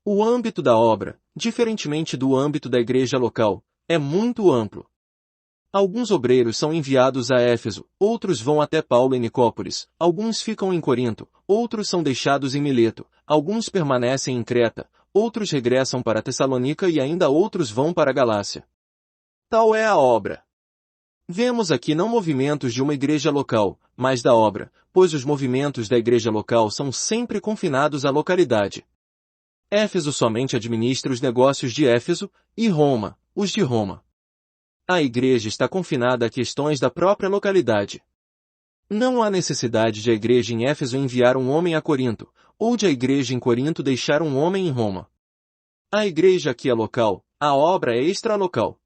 O âmbito da obra, diferentemente do âmbito da igreja local, é muito amplo. Alguns obreiros são enviados a Éfeso, outros vão até Paulo em Nicópolis, alguns ficam em Corinto, outros são deixados em Mileto, alguns permanecem em Creta, outros regressam para Tessalônica e ainda outros vão para a Galácia. Tal é a obra. Vemos aqui não movimentos de uma igreja local, mas da obra, pois os movimentos da igreja local são sempre confinados à localidade. Éfeso somente administra os negócios de Éfeso, e Roma, os de Roma. A igreja está confinada a questões da própria localidade. Não há necessidade de a igreja em Éfeso enviar um homem a Corinto, ou de a igreja em Corinto deixar um homem em Roma. A igreja aqui é local, a obra é extralocal.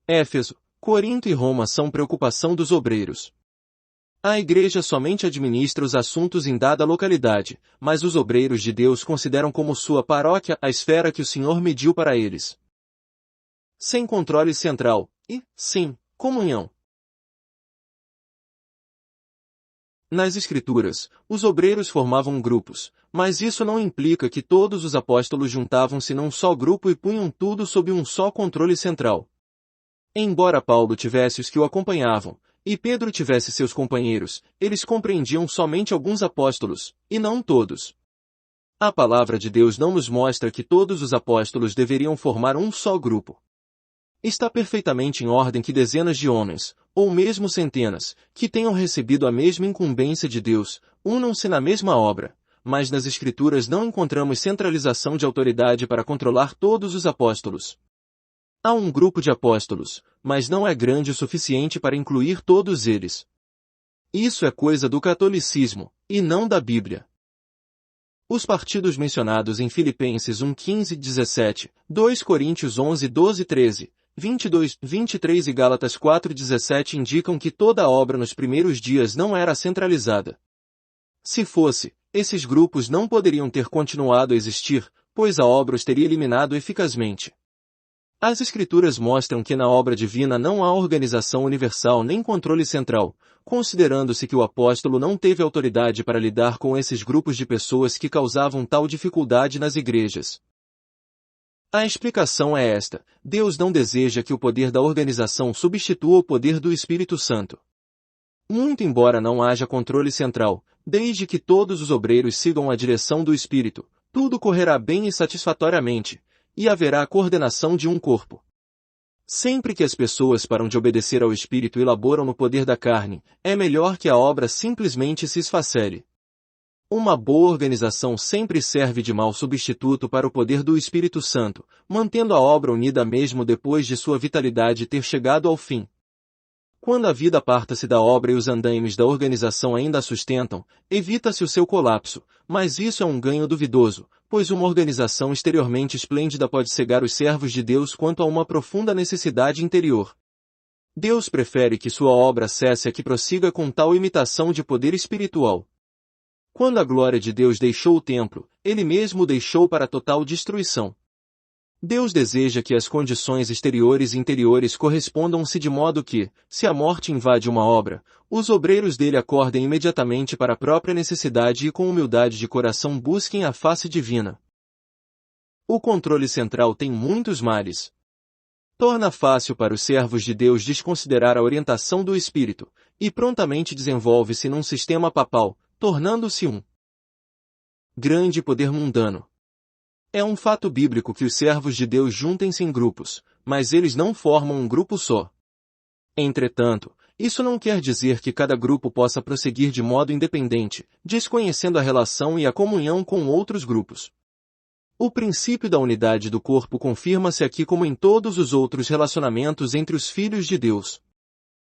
Éfeso, Corinto e Roma são preocupação dos obreiros. A igreja somente administra os assuntos em dada localidade, mas os obreiros de Deus consideram como sua paróquia a esfera que o Senhor mediu para eles. Sem controle central, e, sim, comunhão. Nas Escrituras, os obreiros formavam grupos, mas isso não implica que todos os apóstolos juntavam-se num só grupo e punham tudo sob um só controle central. Embora Paulo tivesse os que o acompanhavam, e Pedro tivesse seus companheiros, eles compreendiam somente alguns apóstolos, e não todos. A palavra de Deus não nos mostra que todos os apóstolos deveriam formar um só grupo. Está perfeitamente em ordem que dezenas de homens, ou mesmo centenas, que tenham recebido a mesma incumbência de Deus, unam-se na mesma obra, mas nas Escrituras não encontramos centralização de autoridade para controlar todos os apóstolos. Há um grupo de apóstolos, mas não é grande o suficiente para incluir todos eles. Isso é coisa do catolicismo, e não da Bíblia. Os partidos mencionados em Filipenses 1:15-17, 2 Coríntios 11:12-13, 22:23 e Gálatas 4:17 indicam que toda a obra nos primeiros dias não era centralizada. Se fosse, esses grupos não poderiam ter continuado a existir, pois a obra os teria eliminado eficazmente. As Escrituras mostram que na obra divina não há organização universal nem controle central, considerando-se que o apóstolo não teve autoridade para lidar com esses grupos de pessoas que causavam tal dificuldade nas igrejas. A explicação é esta: Deus não deseja que o poder da organização substitua o poder do Espírito Santo. Muito embora não haja controle central, desde que todos os obreiros sigam a direção do Espírito, tudo correrá bem e satisfatoriamente, e haverá a coordenação de um corpo. Sempre que as pessoas param de obedecer ao Espírito e laboram no poder da carne, é melhor que a obra simplesmente se esfacere. Uma boa organização sempre serve de mau substituto para o poder do Espírito Santo, mantendo a obra unida mesmo depois de sua vitalidade ter chegado ao fim. Quando a vida aparta-se da obra e os andaimes da organização ainda a sustentam, evita-se o seu colapso, mas isso é um ganho duvidoso, pois uma organização exteriormente esplêndida pode cegar os servos de Deus quanto a uma profunda necessidade interior. Deus prefere que sua obra cesse a que prossiga com tal imitação de poder espiritual. Quando a glória de Deus deixou o templo, ele mesmo o deixou para total destruição. Deus deseja que as condições exteriores e interiores correspondam-se de modo que, se a morte invade uma obra, os obreiros dele acordem imediatamente para a própria necessidade e com humildade de coração busquem a face divina. O controle central tem muitos males. Torna fácil para os servos de Deus desconsiderar a orientação do Espírito, e prontamente desenvolve-se num sistema papal, tornando-se um grande poder mundano. É um fato bíblico que os servos de Deus juntem-se em grupos, mas eles não formam um grupo só. Entretanto, isso não quer dizer que cada grupo possa prosseguir de modo independente, desconhecendo a relação e a comunhão com outros grupos. O princípio da unidade do corpo confirma-se aqui como em todos os outros relacionamentos entre os filhos de Deus.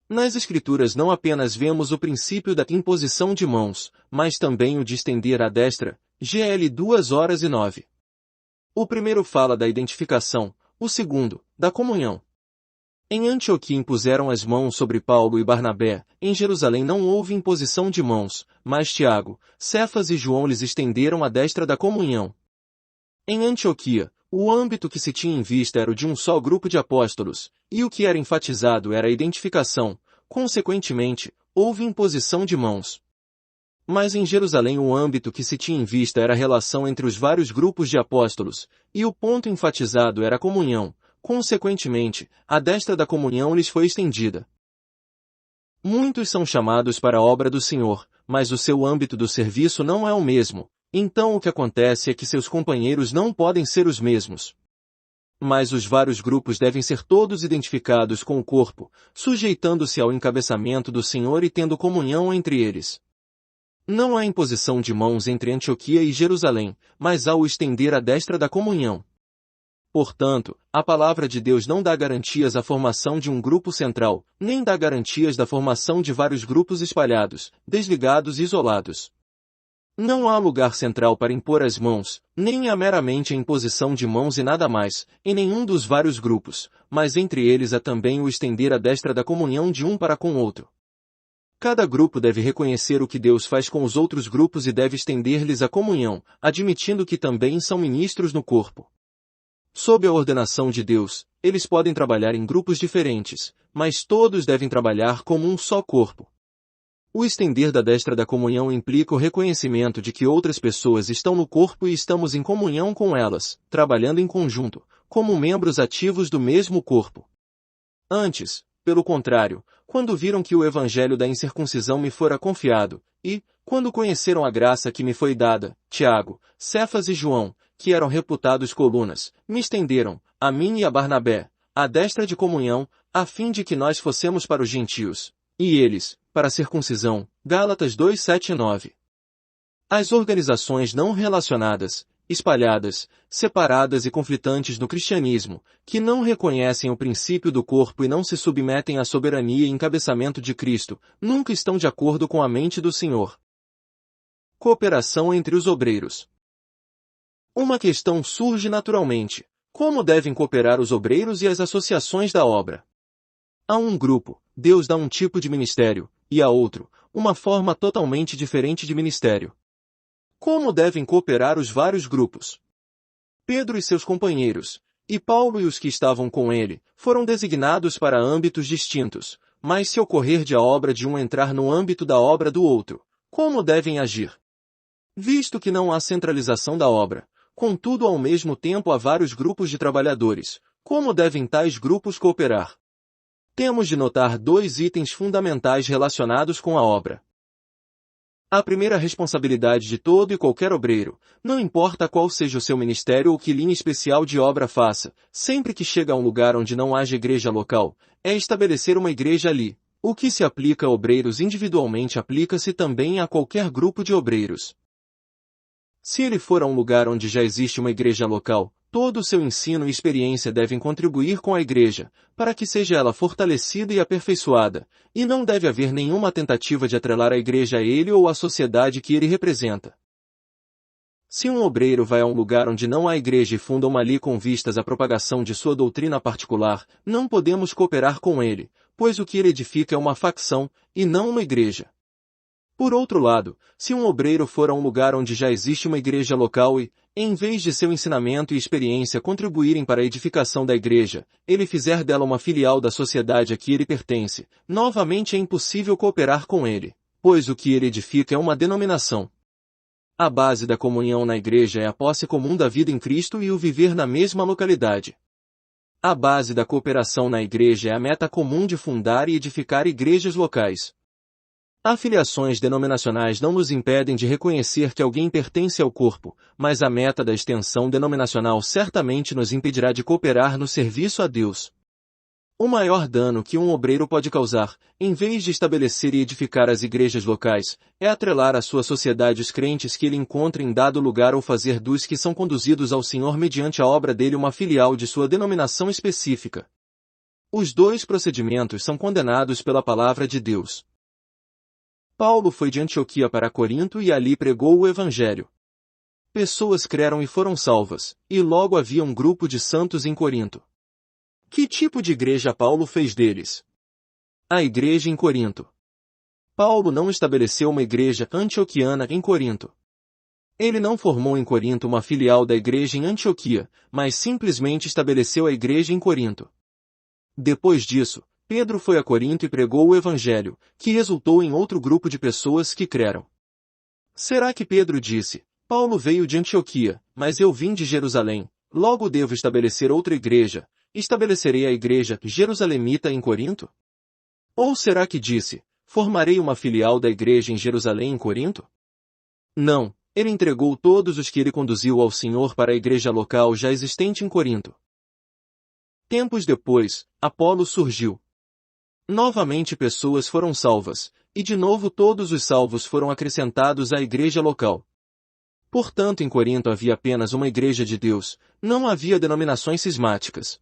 Nas Escrituras não apenas vemos o princípio da imposição de mãos, mas também o de estender a destra, GL 2:9. O primeiro fala da identificação, o segundo, da comunhão. Em Antioquia impuseram as mãos sobre Paulo e Barnabé, em Jerusalém não houve imposição de mãos, mas Tiago, Cefas e João lhes estenderam a destra da comunhão. Em Antioquia, o âmbito que se tinha em vista era o de um só grupo de apóstolos, e o que era enfatizado era a identificação, consequentemente, houve imposição de mãos. Mas em Jerusalém o âmbito que se tinha em vista era a relação entre os vários grupos de apóstolos, e o ponto enfatizado era a comunhão. Consequentemente, a destra da comunhão lhes foi estendida. Muitos são chamados para a obra do Senhor, mas o seu âmbito do serviço não é o mesmo. Então o que acontece é que seus companheiros não podem ser os mesmos. Mas os vários grupos devem ser todos identificados com o corpo, sujeitando-se ao encabeçamento do Senhor e tendo comunhão entre eles. Não há imposição de mãos entre Antioquia e Jerusalém, mas há o estender a destra da comunhão. Portanto, a palavra de Deus não dá garantias à formação de um grupo central, nem dá garantias da formação de vários grupos espalhados, desligados e isolados. Não há lugar central para impor as mãos, nem há meramente a imposição de mãos e nada mais, em nenhum dos vários grupos, mas entre eles há também o estender a destra da comunhão de um para com o outro. Cada grupo deve reconhecer o que Deus faz com os outros grupos e deve estender-lhes a comunhão, admitindo que também são ministros no corpo. Sob a ordenação de Deus, eles podem trabalhar em grupos diferentes, mas todos devem trabalhar como um só corpo. O estender da destra da comunhão implica o reconhecimento de que outras pessoas estão no corpo e estamos em comunhão com elas, trabalhando em conjunto, como membros ativos do mesmo corpo. Antes, pelo contrário, quando viram que o evangelho da incircuncisão me fora confiado, e, quando conheceram a graça que me foi dada, Tiago, Cefas e João, que eram reputados colunas, me estenderam, a mim e a Barnabé, a destra de comunhão, a fim de que nós fossemos para os gentios, e eles, para a circuncisão. Gálatas 2, 7 e 9. As organizações não relacionadas, espalhadas, separadas e conflitantes no cristianismo, que não reconhecem o princípio do corpo e não se submetem à soberania e encabeçamento de Cristo, nunca estão de acordo com a mente do Senhor. Cooperação entre os obreiros. Uma questão surge naturalmente: como devem cooperar os obreiros e as associações da obra? A um grupo, Deus dá um tipo de ministério, e a outro, uma forma totalmente diferente de ministério. Como devem cooperar os vários grupos? Pedro e seus companheiros, e Paulo e os que estavam com ele, foram designados para âmbitos distintos, mas se ocorrer de a obra de um entrar no âmbito da obra do outro, como devem agir? Visto que não há centralização da obra, contudo ao mesmo tempo há vários grupos de trabalhadores, como devem tais grupos cooperar? Temos de notar dois itens fundamentais relacionados com a obra. A primeira responsabilidade de todo e qualquer obreiro, não importa qual seja o seu ministério ou que linha especial de obra faça, sempre que chega a um lugar onde não haja igreja local, é estabelecer uma igreja ali. O que se aplica a obreiros individualmente aplica-se também a qualquer grupo de obreiros. Se ele for a um lugar onde já existe uma igreja local, todo o seu ensino e experiência devem contribuir com a igreja, para que seja ela fortalecida e aperfeiçoada, e não deve haver nenhuma tentativa de atrelar a igreja a ele ou à sociedade que ele representa. Se um obreiro vai a um lugar onde não há igreja e funda uma ali com vistas à propagação de sua doutrina particular, não podemos cooperar com ele, pois o que ele edifica é uma facção, e não uma igreja. Por outro lado, se um obreiro for a um lugar onde já existe uma igreja local e, em vez de seu ensinamento e experiência contribuírem para a edificação da igreja, ele fizer dela uma filial da sociedade a que ele pertence, novamente é impossível cooperar com ele, pois o que ele edifica é uma denominação. A base da comunhão na igreja é a posse comum da vida em Cristo e o viver na mesma localidade. A base da cooperação na igreja é a meta comum de fundar e edificar igrejas locais. Afiliações denominacionais não nos impedem de reconhecer que alguém pertence ao corpo, mas a meta da extensão denominacional certamente nos impedirá de cooperar no serviço a Deus. O maior dano que um obreiro pode causar, em vez de estabelecer e edificar as igrejas locais, é atrelar à sua sociedade os crentes que ele encontra em dado lugar ou fazer dos que são conduzidos ao Senhor mediante a obra dele uma filial de sua denominação específica. Os dois procedimentos são condenados pela palavra de Deus. Paulo foi de Antioquia para Corinto e ali pregou o Evangelho. Pessoas creram e foram salvas, e logo havia um grupo de santos em Corinto. Que tipo de igreja Paulo fez deles? A igreja em Corinto. Paulo não estabeleceu uma igreja antioquiana em Corinto. Ele não formou em Corinto uma filial da igreja em Antioquia, mas simplesmente estabeleceu a igreja em Corinto. Depois disso, Pedro foi a Corinto e pregou o Evangelho, que resultou em outro grupo de pessoas que creram. Será que Pedro disse, Paulo veio de Antioquia, mas eu vim de Jerusalém, logo devo estabelecer outra igreja, estabelecerei a igreja jerusalemita em Corinto? Ou será que disse, formarei uma filial da igreja em Jerusalém em Corinto? Não, ele entregou todos os que ele conduziu ao Senhor para a igreja local já existente em Corinto. Tempos depois, Apolo surgiu. Novamente pessoas foram salvas, e de novo todos os salvos foram acrescentados à igreja local. Portanto, em Corinto havia apenas uma igreja de Deus, não havia denominações cismáticas.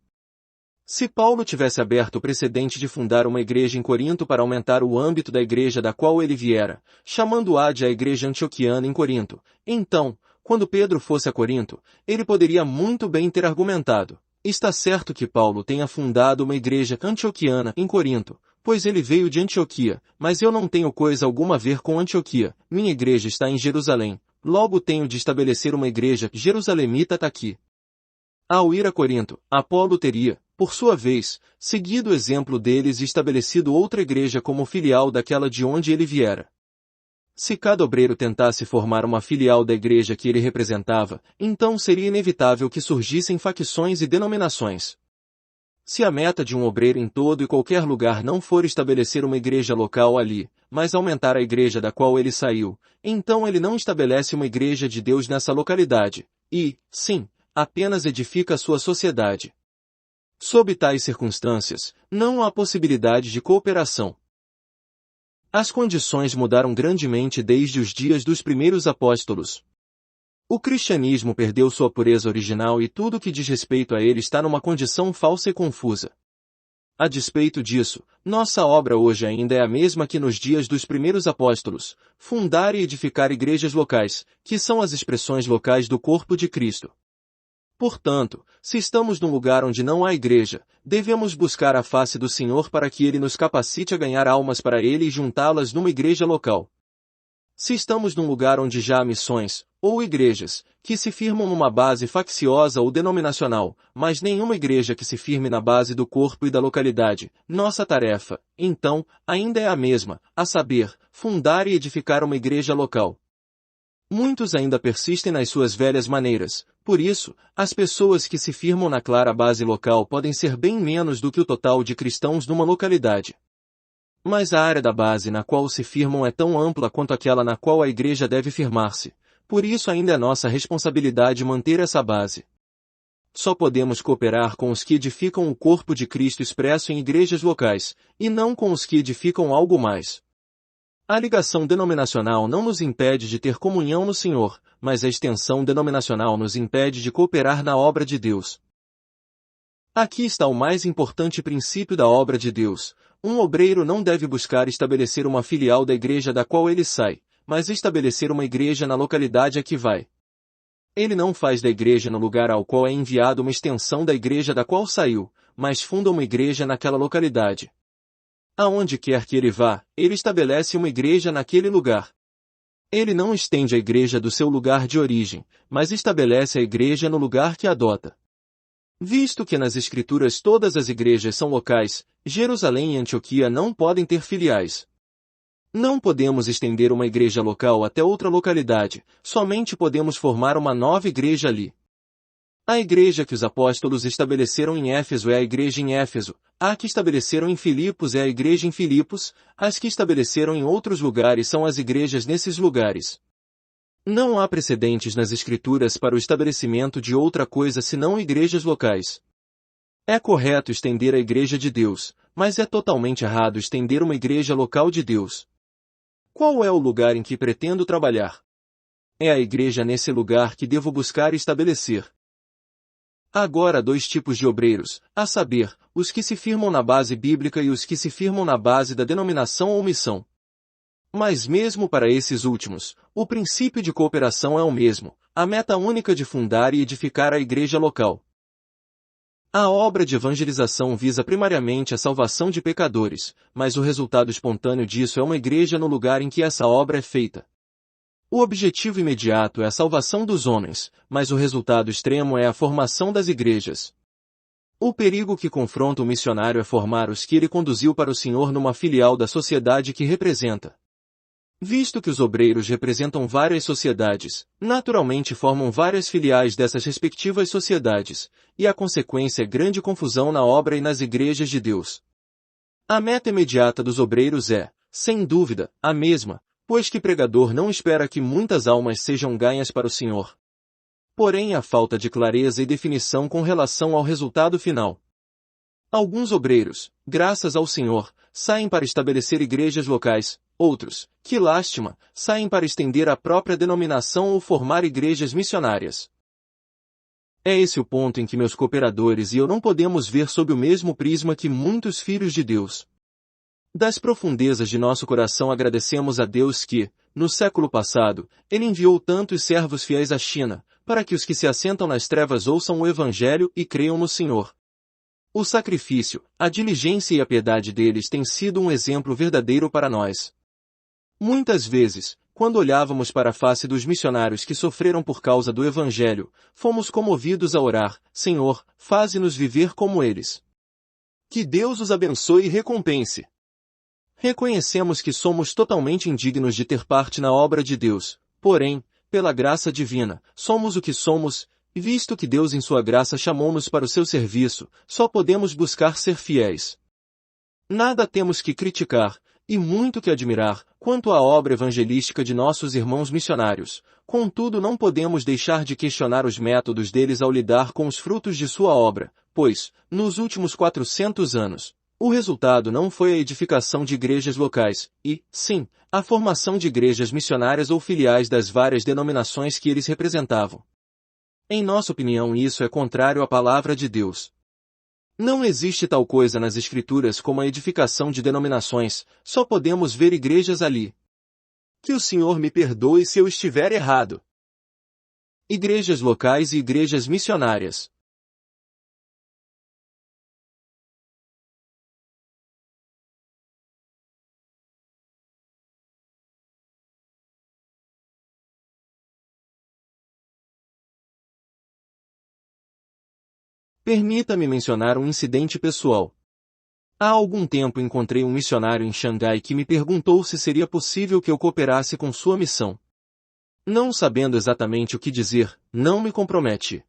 Se Paulo tivesse aberto o precedente de fundar uma igreja em Corinto para aumentar o âmbito da igreja da qual ele viera, chamando-a de a igreja antioquiana em Corinto, então, quando Pedro fosse a Corinto, ele poderia muito bem ter argumentado, está certo que Paulo tenha fundado uma igreja antioquiana em Corinto, pois ele veio de Antioquia, mas eu não tenho coisa alguma a ver com Antioquia, minha igreja está em Jerusalém, logo tenho de estabelecer uma igreja jerusalemita aqui. Ao ir a Corinto, Apolo teria, por sua vez, seguido o exemplo deles e estabelecido outra igreja como filial daquela de onde ele viera. Se cada obreiro tentasse formar uma filial da igreja que ele representava, então seria inevitável que surgissem facções e denominações. Se a meta de um obreiro em todo e qualquer lugar não for estabelecer uma igreja local ali, mas aumentar a igreja da qual ele saiu, então ele não estabelece uma igreja de Deus nessa localidade, e, sim, apenas edifica a sua sociedade. Sob tais circunstâncias, não há possibilidade de cooperação. As condições mudaram grandemente desde os dias dos primeiros apóstolos. O cristianismo perdeu sua pureza original e tudo que diz respeito a ele está numa condição falsa e confusa. A despeito disso, nossa obra hoje ainda é a mesma que nos dias dos primeiros apóstolos, fundar e edificar igrejas locais, que são as expressões locais do corpo de Cristo. Portanto, se estamos num lugar onde não há igreja, devemos buscar a face do Senhor para que Ele nos capacite a ganhar almas para Ele e juntá-las numa igreja local. Se estamos num lugar onde já há missões, ou igrejas, que se firmam numa base facciosa ou denominacional, mas nenhuma igreja que se firme na base do corpo e da localidade, nossa tarefa, então, ainda é a mesma, a saber, fundar e edificar uma igreja local. Muitos ainda persistem nas suas velhas maneiras, por isso, as pessoas que se firmam na clara base local podem ser bem menos do que o total de cristãos numa localidade. Mas a área da base na qual se firmam é tão ampla quanto aquela na qual a igreja deve firmar-se, por isso ainda é nossa responsabilidade manter essa base. Só podemos cooperar com os que edificam o corpo de Cristo expresso em igrejas locais, e não com os que edificam algo mais. A ligação denominacional não nos impede de ter comunhão no Senhor, mas a extensão denominacional nos impede de cooperar na obra de Deus. Aqui está o mais importante princípio da obra de Deus. Um obreiro não deve buscar estabelecer uma filial da igreja da qual ele sai, mas estabelecer uma igreja na localidade a que vai. Ele não faz da igreja no lugar ao qual é enviado uma extensão da igreja da qual saiu, mas funda uma igreja naquela localidade. Aonde quer que ele vá, ele estabelece uma igreja naquele lugar. Ele não estende a igreja do seu lugar de origem, mas estabelece a igreja no lugar que adota. Visto que nas Escrituras todas as igrejas são locais, Jerusalém e Antioquia não podem ter filiais. Não podemos estender uma igreja local até outra localidade, somente podemos formar uma nova igreja ali. A igreja que os apóstolos estabeleceram em Éfeso é a igreja em Éfeso, a que estabeleceram em Filipos é a igreja em Filipos, as que estabeleceram em outros lugares são as igrejas nesses lugares. Não há precedentes nas Escrituras para o estabelecimento de outra coisa senão igrejas locais. É correto estender a igreja de Deus, mas é totalmente errado estender uma igreja local de Deus. Qual é o lugar em que pretendo trabalhar? É a igreja nesse lugar que devo buscar estabelecer. Há agora dois tipos de obreiros, a saber, os que se firmam na base bíblica e os que se firmam na base da denominação ou missão. Mas mesmo para esses últimos, o princípio de cooperação é o mesmo, a meta única de fundar e edificar a igreja local. A obra de evangelização visa primariamente a salvação de pecadores, mas o resultado espontâneo disso é uma igreja no lugar em que essa obra é feita. O objetivo imediato é a salvação dos homens, mas o resultado extremo é a formação das igrejas. O perigo que confronta o missionário é formar os que ele conduziu para o Senhor numa filial da sociedade que representa. Visto que os obreiros representam várias sociedades, naturalmente formam várias filiais dessas respectivas sociedades, e a consequência é grande confusão na obra e nas igrejas de Deus. A meta imediata dos obreiros é, sem dúvida, a mesma, pois que pregador não espera que muitas almas sejam ganhas para o Senhor. Porém há falta de clareza e definição com relação ao resultado final. Alguns obreiros, graças ao Senhor, saem para estabelecer igrejas locais, outros, que lástima, saem para estender a própria denominação ou formar igrejas missionárias. É esse o ponto em que meus cooperadores e eu não podemos ver sob o mesmo prisma que muitos filhos de Deus. Das profundezas de nosso coração agradecemos a Deus que, no século passado, Ele enviou tantos servos fiéis à China, para que os que se assentam nas trevas ouçam o Evangelho e creiam no Senhor. O sacrifício, a diligência e a piedade deles têm sido um exemplo verdadeiro para nós. Muitas vezes, quando olhávamos para a face dos missionários que sofreram por causa do Evangelho, fomos comovidos a orar: Senhor, faze-nos viver como eles. Que Deus os abençoe e recompense. Reconhecemos que somos totalmente indignos de ter parte na obra de Deus, porém, pela graça divina, somos o que somos, e visto que Deus em sua graça chamou-nos para o seu serviço, só podemos buscar ser fiéis. Nada temos que criticar, e muito que admirar, quanto à obra evangelística de nossos irmãos missionários, contudo não podemos deixar de questionar os métodos deles ao lidar com os frutos de sua obra, pois, nos últimos 400 anos, o resultado não foi a edificação de igrejas locais, e, sim, a formação de igrejas missionárias ou filiais das várias denominações que eles representavam. Em nossa opinião, isso é contrário à palavra de Deus. Não existe tal coisa nas Escrituras como a edificação de denominações, só podemos ver igrejas ali. Que o Senhor me perdoe se eu estiver errado. Igrejas locais e igrejas missionárias. Permita-me mencionar um incidente pessoal. Há algum tempo encontrei um missionário em Xangai que me perguntou se seria possível que eu cooperasse com sua missão. Não sabendo exatamente o que dizer, não me comprometi.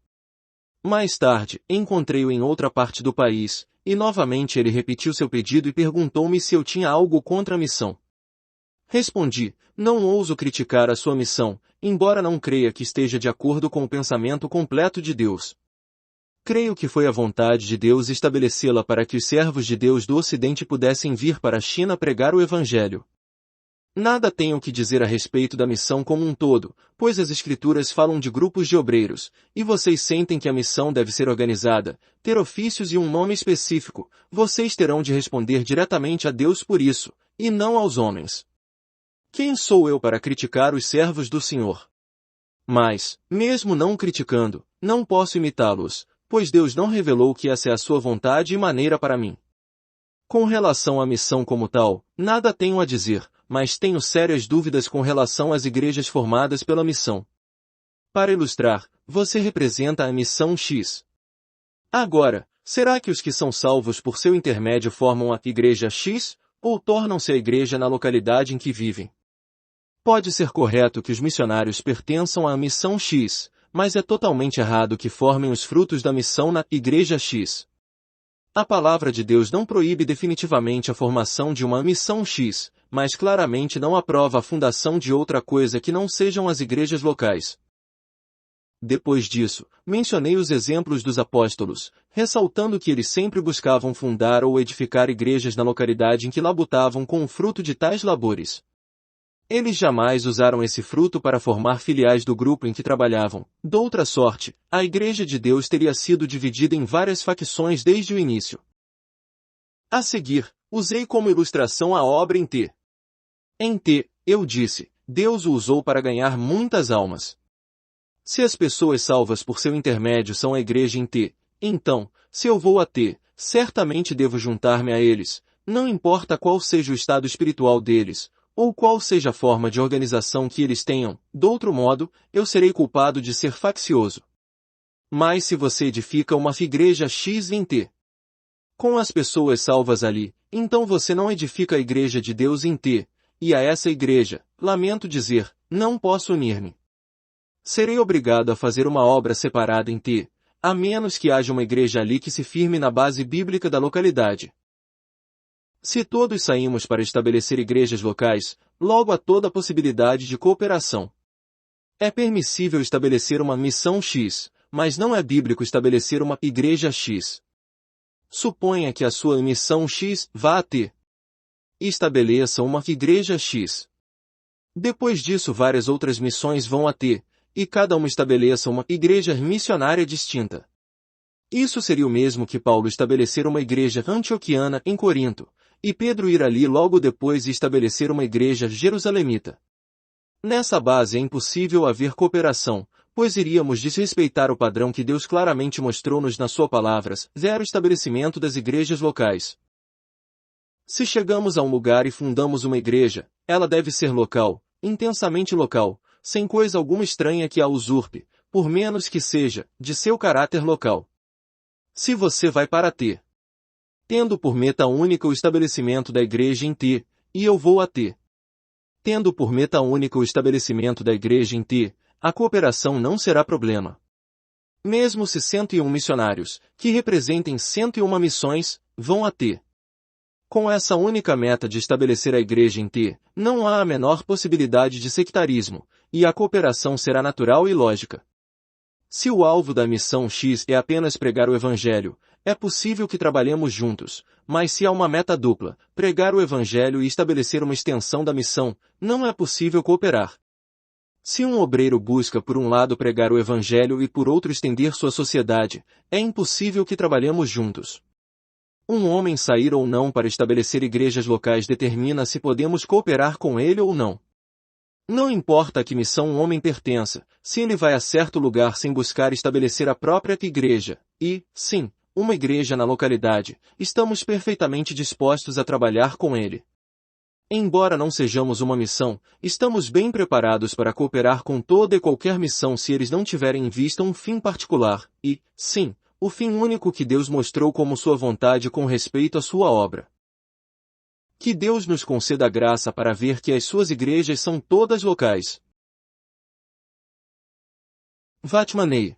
Mais tarde, encontrei-o em outra parte do país, e novamente ele repetiu seu pedido e perguntou-me se eu tinha algo contra a missão. Respondi: não ouso criticar a sua missão, embora não creia que esteja de acordo com o pensamento completo de Deus. Creio que foi a vontade de Deus estabelecê-la para que os servos de Deus do Ocidente pudessem vir para a China pregar o Evangelho. Nada tenho que dizer a respeito da missão como um todo, pois as Escrituras falam de grupos de obreiros, e vocês sentem que a missão deve ser organizada, ter ofícios e um nome específico. Vocês terão de responder diretamente a Deus por isso, e não aos homens. Quem sou eu para criticar os servos do Senhor? Mas, mesmo não criticando, não posso imitá-los, pois Deus não revelou que essa é a sua vontade e maneira para mim. Com relação à missão como tal, nada tenho a dizer, mas tenho sérias dúvidas com relação às igrejas formadas pela missão. Para ilustrar, você representa a missão X. Agora, será que os que são salvos por seu intermédio formam a igreja X, ou tornam-se a igreja na localidade em que vivem? Pode ser correto que os missionários pertençam à missão X, mas é totalmente errado que formem os frutos da missão na igreja X. A palavra de Deus não proíbe definitivamente a formação de uma missão X, mas claramente não aprova a fundação de outra coisa que não sejam as igrejas locais. Depois disso, mencionei os exemplos dos apóstolos, ressaltando que eles sempre buscavam fundar ou edificar igrejas na localidade em que labutavam com o fruto de tais labores. Eles jamais usaram esse fruto para formar filiais do grupo em que trabalhavam. Doutra sorte, a Igreja de Deus teria sido dividida em várias facções desde o início. A seguir, usei como ilustração a obra em T. Em T, eu disse, Deus o usou para ganhar muitas almas. Se as pessoas salvas por seu intermédio são a Igreja em T, então, se eu vou a T, certamente devo juntar-me a eles, não importa qual seja o estado espiritual deles, ou qual seja a forma de organização que eles tenham, do outro modo, eu serei culpado de ser faccioso. Mas se você edifica uma igreja X em T, com as pessoas salvas ali, então você não edifica a igreja de Deus em T, e a essa igreja, lamento dizer, não posso unir-me. Serei obrigado a fazer uma obra separada em T, a menos que haja uma igreja ali que se firme na base bíblica da localidade. Se todos saímos para estabelecer igrejas locais, logo há toda a possibilidade de cooperação. É permissível estabelecer uma missão X, mas não é bíblico estabelecer uma igreja X. Suponha que a sua missão X vá a T. Estabeleça uma igreja X. Depois disso várias outras missões vão a T, e cada uma estabeleça uma igreja missionária distinta. Isso seria o mesmo que Paulo estabelecer uma igreja antioquiana em Corinto, e Pedro ir ali logo depois e estabelecer uma igreja jerusalemita. Nessa base é impossível haver cooperação, pois iríamos desrespeitar o padrão que Deus claramente mostrou-nos na sua palavra, zero estabelecimento das igrejas locais. Se chegamos a um lugar e fundamos uma igreja, ela deve ser local, intensamente local, sem coisa alguma estranha que a usurpe, por menos que seja, de seu caráter local. Se você vai para T, tendo por meta única o estabelecimento da igreja em T, e eu vou a T, tendo por meta única o estabelecimento da igreja em T, a cooperação não será problema. Mesmo se 101 missionários, que representem 101 missões, vão a T. Com essa única meta de estabelecer a igreja em T, não há a menor possibilidade de sectarismo, e a cooperação será natural e lógica. Se o alvo da missão X é apenas pregar o Evangelho, é possível que trabalhemos juntos, mas se há uma meta dupla, pregar o Evangelho e estabelecer uma extensão da missão, não é possível cooperar. Se um obreiro busca por um lado pregar o Evangelho e por outro estender sua sociedade, é impossível que trabalhemos juntos. Um homem sair ou não para estabelecer igrejas locais determina se podemos cooperar com ele ou não. Não importa a que missão um homem pertença, se ele vai a certo lugar sem buscar estabelecer a própria igreja, e, sim, uma igreja na localidade, estamos perfeitamente dispostos a trabalhar com ele. Embora não sejamos uma missão, estamos bem preparados para cooperar com toda e qualquer missão se eles não tiverem em vista um fim particular, e, sim, o fim único que Deus mostrou como sua vontade com respeito à sua obra. Que Deus nos conceda a graça para ver que as suas igrejas são todas locais. Vatmanei.